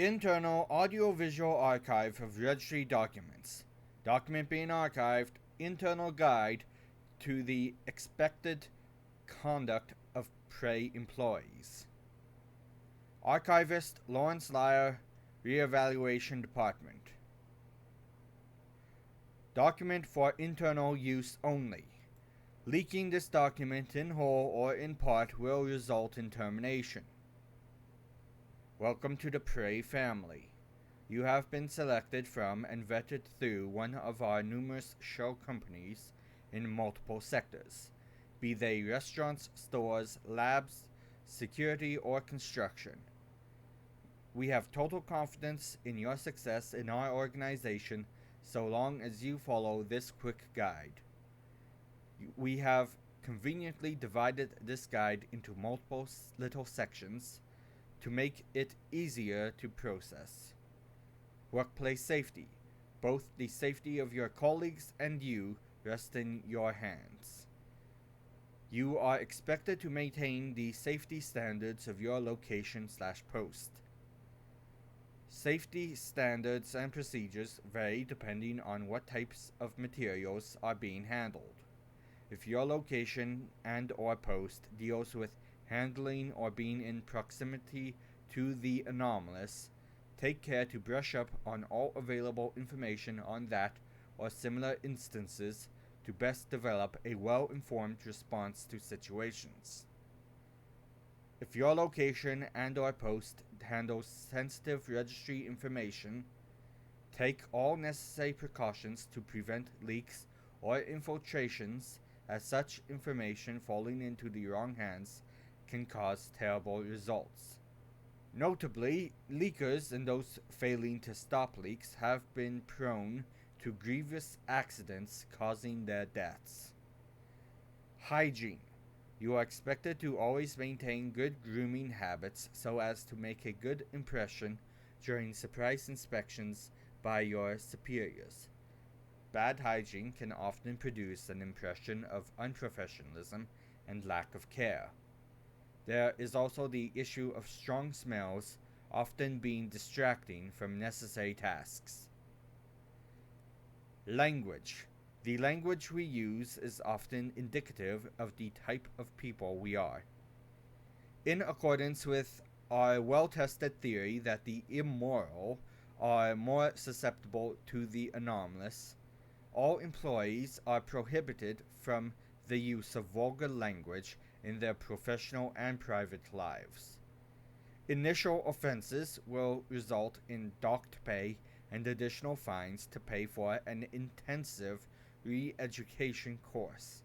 Internal Audiovisual Archive of Registry Documents. Document being archived. Internal Guide to the Expected Conduct of PRAE Employees. Archivist Lawrence Lyer, Reevaluation Department. Document for internal use only. Leaking this document in whole or in part will result in termination. Welcome to the PRAE family. You have been selected from and vetted through one of our numerous shell companies in multiple sectors, be they restaurants, stores, labs, security, or construction. We have total confidence in your success in our organization so long as you follow this quick guide. We have conveniently divided this guide into multiple little sections to make it easier to process. Workplace safety. Both the safety of your colleagues and you rest in your hands. You are expected to maintain the safety standards of your location/post. Safety standards and procedures vary depending on what types of materials are being handled. If your location and/or post deals with handling or being in proximity to the anomalous, take care to brush up on all available information on that or similar instances to best develop a well-informed response to situations. If your location and/or post handles sensitive registry information, take all necessary precautions to prevent leaks or infiltrations, as such information falling into the wrong hands can cause terrible results. Notably, leakers and those failing to stop leaks have been prone to grievous accidents causing their deaths. Hygiene. You are expected to always maintain good grooming habits so as to make a good impression during surprise inspections by your superiors. Bad hygiene can often produce an impression of unprofessionalism and lack of care. There is also the issue of strong smells often being distracting from necessary tasks. Language. The language we use is often indicative of the type of people we are. In accordance with our well-tested theory that the immoral are more susceptible to the anomalous, all employees are prohibited from the use of vulgar language in their professional and private lives. Initial offenses will result in docked pay and additional fines to pay for an intensive re-education course.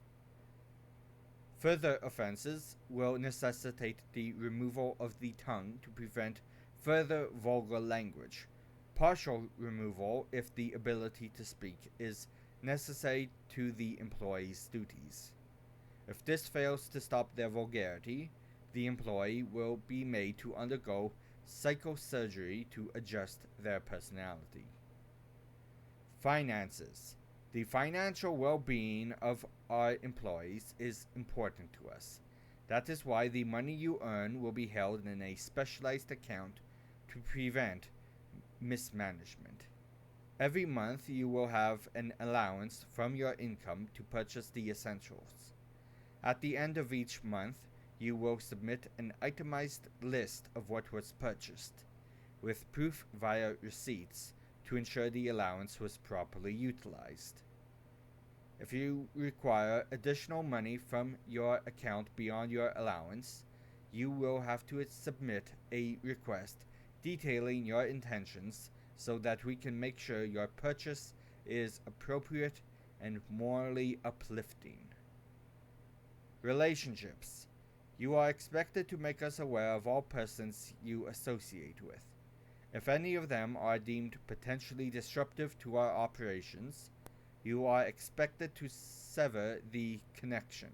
Further offenses will necessitate the removal of the tongue to prevent further vulgar language. Partial removal if the ability to speak is necessary to the employee's duties. If this fails to stop their vulgarity, the employee will be made to undergo psychosurgery to adjust their personality. Finances. The financial well-being of our employees is important to us. That is why the money you earn will be held in a specialized account to prevent mismanagement. Every month you will have an allowance from your income to purchase the essentials. At the end of each month, you will submit an itemized list of what was purchased, with proof via receipts to ensure the allowance was properly utilized. If you require additional money from your account beyond your allowance, you will have to submit a request detailing your intentions so that we can make sure your purchase is appropriate and morally uplifting. Relationships. You are expected to make us aware of all persons you associate with. If any of them are deemed potentially disruptive to our operations, you are expected to sever the connection.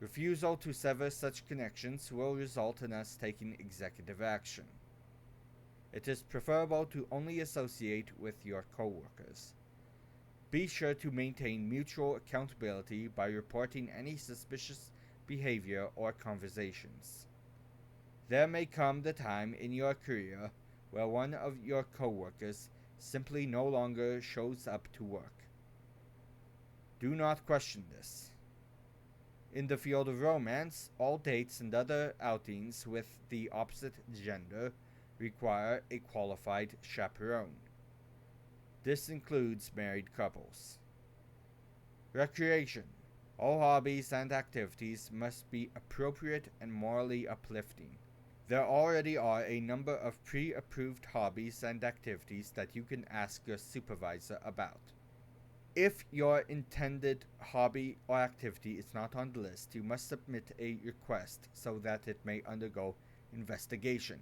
Refusal to sever such connections will result in us taking executive action. It is preferable to only associate with your coworkers. Be sure to maintain mutual accountability by reporting any suspicious behavior or conversations. There may come the time in your career where one of your coworkers simply no longer shows up to work. Do not question this. In the field of romance, all dates and other outings with the opposite gender require a qualified chaperone. This includes married couples. Recreation. All hobbies and activities must be appropriate and morally uplifting. There already are a number of pre-approved hobbies and activities that you can ask your supervisor about. If your intended hobby or activity is not on the list, you must submit a request so that it may undergo investigation.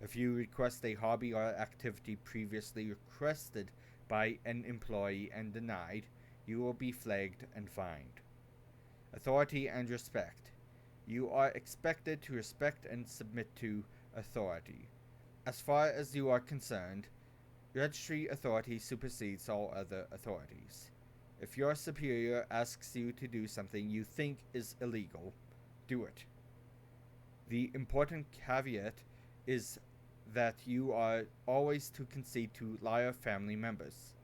If you request a hobby or activity previously requested by an employee and denied, you will be flagged and fined. Authority and respect. You are expected to respect and submit to authority. As far as you are concerned, Registry authority supersedes all other authorities. If your superior asks you to do something you think is illegal, do it. The important caveat is that you are always to concede to liar family members,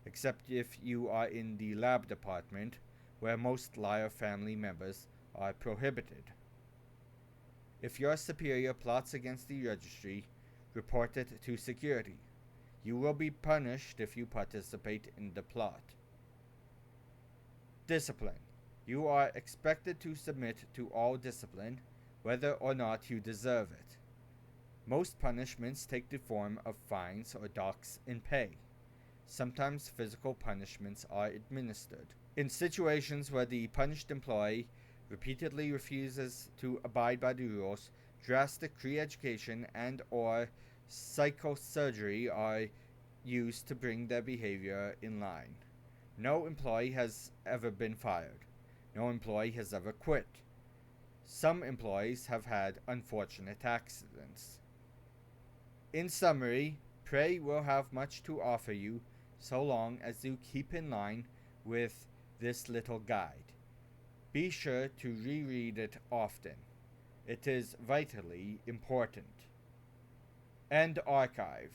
except if you are in the lab department, where most liar family members are prohibited. If your superior plots against the registry, report it to security. You will be punished if you participate in the plot. Discipline. You are expected to submit to all discipline, whether or not you deserve it. Most punishments take the form of fines or docks in pay. Sometimes physical punishments are administered. In situations where the punished employee repeatedly refuses to abide by the rules, drastic re-education and or psychosurgery are used to bring their behavior in line. No employee has ever been fired. No employee has ever quit. Some employees have had unfortunate accidents. In summary, PRAE will have much to offer you so long as you keep in line with this little guide. Be sure to reread it often. It is vitally important. End archive.